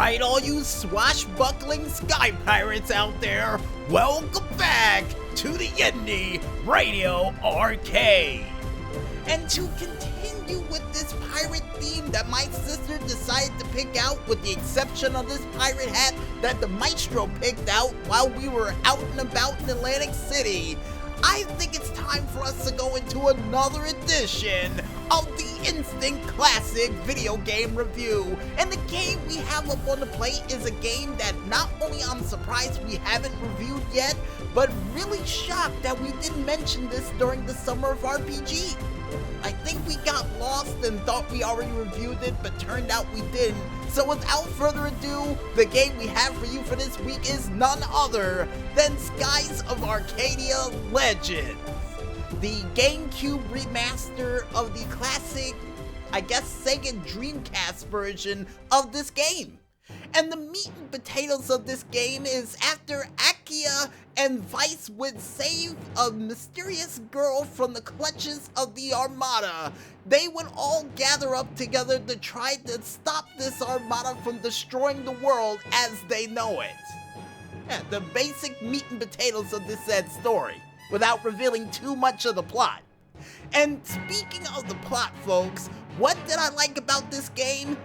Alright, all you swashbuckling sky pirates out there, welcome back to the Indy Radio Arcade. And to continue with this pirate theme that my sister decided to pick out, with the exception of this pirate hat that the maestro picked out while we were out and about in Atlantic City, I think it's time for us to go into another edition of the Instant Classic video game review. And the game we have up on the plate is a game that not only I'm surprised we haven't reviewed yet, but really shocked that we didn't mention this during the summer of RPG. I think we got lost and thought we already reviewed it, but turned out we didn't. So without further ado, the game we have for you for this week is none other than Skies of Arcadia Legends, the GameCube remaster of the classic, I guess, Sega Dreamcast version of this game. And the meat and potatoes of this game is after Arcadia and Vice would save a mysterious girl from the clutches of the Armada, they would all gather up together to try to stop this Armada from destroying the world as they know it. Yeah, the basic meat and potatoes of this said story, without revealing too much of the plot. And speaking of the plot, folks, what did I like about this game?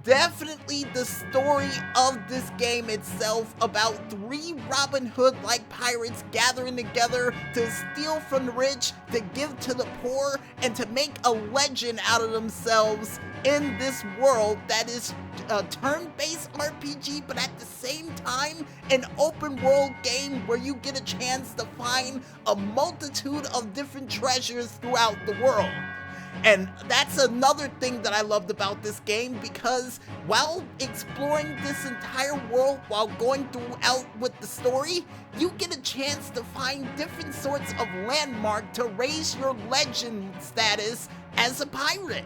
Definitely the story of this game itself, about three Robin Hood-like pirates gathering together to steal from the rich, to give to the poor, and to make a legend out of themselves in this world that is a turn-based RPG, but at the same time, an open-world game where you get a chance to find a multitude of different treasures throughout the world. And that's another thing that I loved about this game, because while exploring this entire world, while going throughout with the story, you get a chance to find different sorts of landmark to raise your legend status as a pirate,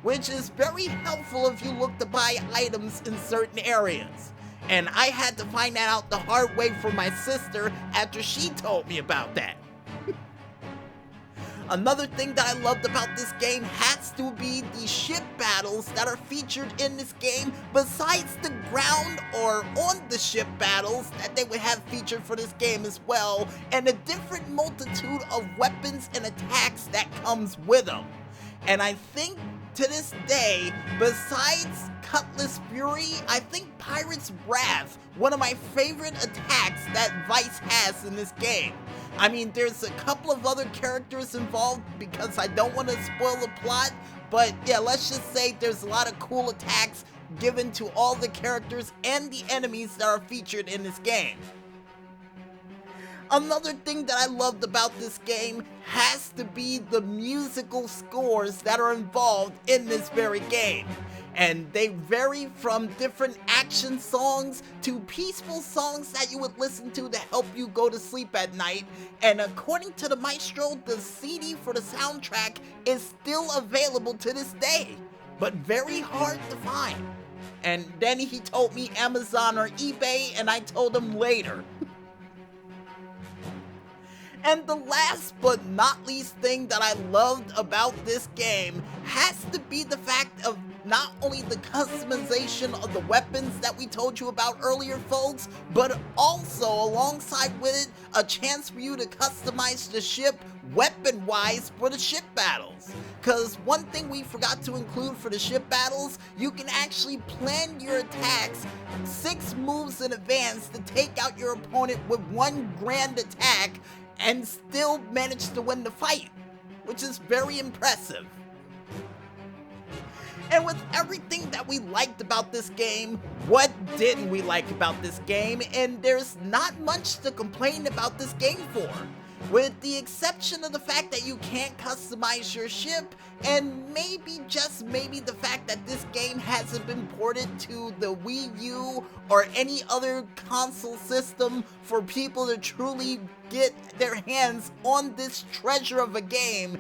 which is very helpful if you look to buy items in certain areas. And I had to find that out the hard way from my sister after she told me about that. Another thing that I loved about this game has to be the ship battles that are featured in this game, besides the ground or on the ship battles that they would have featured for this game as well, and a different multitude of weapons and attacks that comes with them. And I think to this day, besides Cutlass Fury, I think Pirate's Wrath, one of my favorite attacks that Vice has in this game. I mean, there's a couple of other characters involved because I don't want to spoil the plot, but yeah, let's just say there's a lot of cool attacks given to all the characters and the enemies that are featured in this game. Another thing that I loved about this game has to be the musical scores that are involved in this very game. And they vary from different action songs to peaceful songs that you would listen to help you go to sleep at night. And according to the maestro, the CD for the soundtrack is still available to this day, but very hard to find. And then he told me Amazon or eBay, and I told him later. And the last but not least thing that I loved about this game has to be the fact of not only the customization of the weapons that we told you about earlier, folks, but also alongside with it, a chance for you to customize the ship weapon-wise for the ship battles. Cause one thing we forgot to include for the ship battles, you can actually plan your attacks 6 moves in advance to take out your opponent with one grand attack and still manage to win the fight, which is very impressive. And with everything that we liked about this game, what didn't we like about this game? And there's not much to complain about this game for, with the exception of the fact that you can't customize your ship, and maybe, just maybe, the fact that this game hasn't been ported to the Wii U or any other console system for people to truly get their hands on this treasure of a game.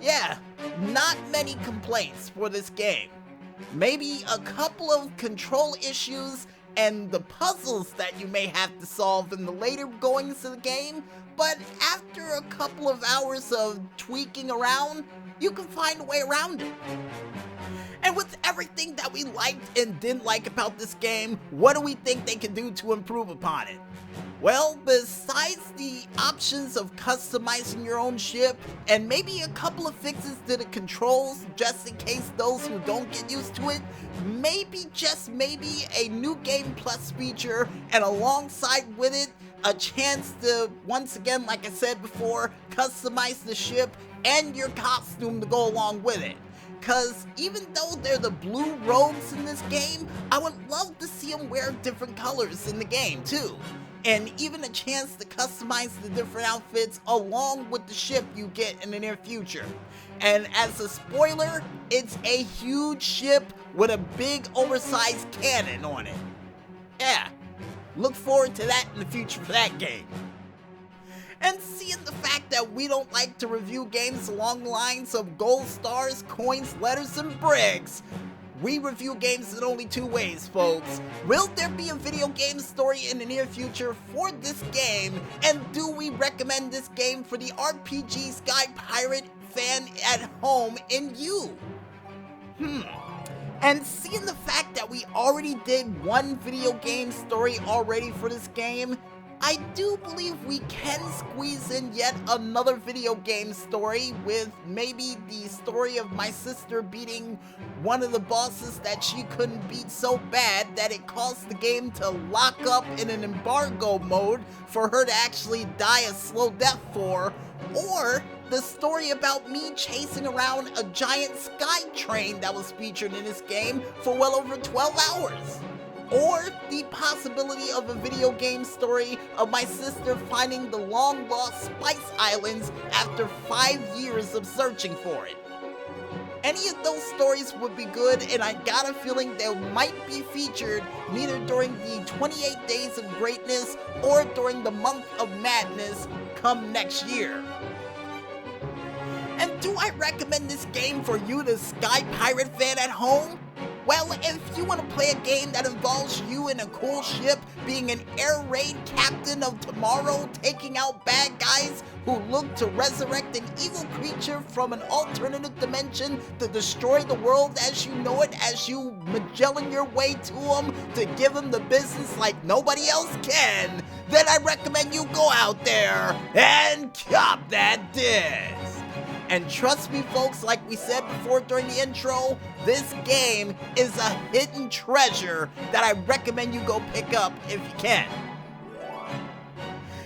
Yeah, not many complaints for this game. Maybe a couple of control issues and the puzzles that you may have to solve in the later goings of the game, but after a couple of hours of tweaking around, you can find a way around it. And with everything that we liked and didn't like about this game, what do we think they can do to improve upon it? Well, besides the options of customizing your own ship, and maybe a couple of fixes to the controls, just in case those who don't get used to it, maybe, just maybe, a new Game Plus feature, and alongside with it, a chance to, once again, like I said before, customize the ship and your costume to go along with it. Cause even though they're the blue rogues in this game, I would love to see them wear different colors in the game too. And even a chance to customize the different outfits along with the ship you get in the near future. And as a spoiler, it's a huge ship with a big oversized cannon on it. Yeah, look forward to that in the future for that game. And seeing the fact that we don't like to review games along the lines of gold stars, coins, letters, and bricks, we review games in only two ways, folks. Will there be a video game story in the near future for this game? And do we recommend this game for the RPG Sky Pirate fan at home in you? And seeing the fact that we already did one video game story already for this game, I do believe we can squeeze in yet another video game story with maybe the story of my sister beating one of the bosses that she couldn't beat so bad that it caused the game to lock up in an embargo mode for her to actually die a slow death for, or the story about me chasing around a giant sky train that was featured in this game for well over 12 hours. Or the possibility of a video game story of my sister finding the long-lost Spice Islands after 5 years of searching for it. Any of those stories would be good, and I got a feeling they might be featured neither during the 28 Days of Greatness or during the Month of Madness come next year. And do I recommend this game for you, the Sky Pirate fan at home? Well, if you want to play a game that involves you in a cool ship being an air raid captain of tomorrow, taking out bad guys who look to resurrect an evil creature from an alternative dimension to destroy the world as you know it, as you Magellan your way to them to give them the business like nobody else can, then I recommend you go out there and cop that disc. And trust me, folks, like we said before during the intro, this game is a hidden treasure that I recommend you go pick up if you can.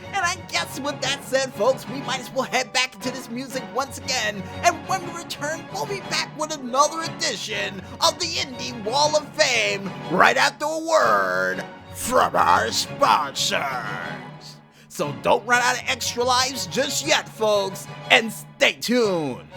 And I guess with that said, folks, we might as well head back into this music once again. And when we return, we'll be back with another edition of the Indy Wall of Fame right after a word from our sponsors. So don't run out of extra lives just yet, folks, and stay tuned.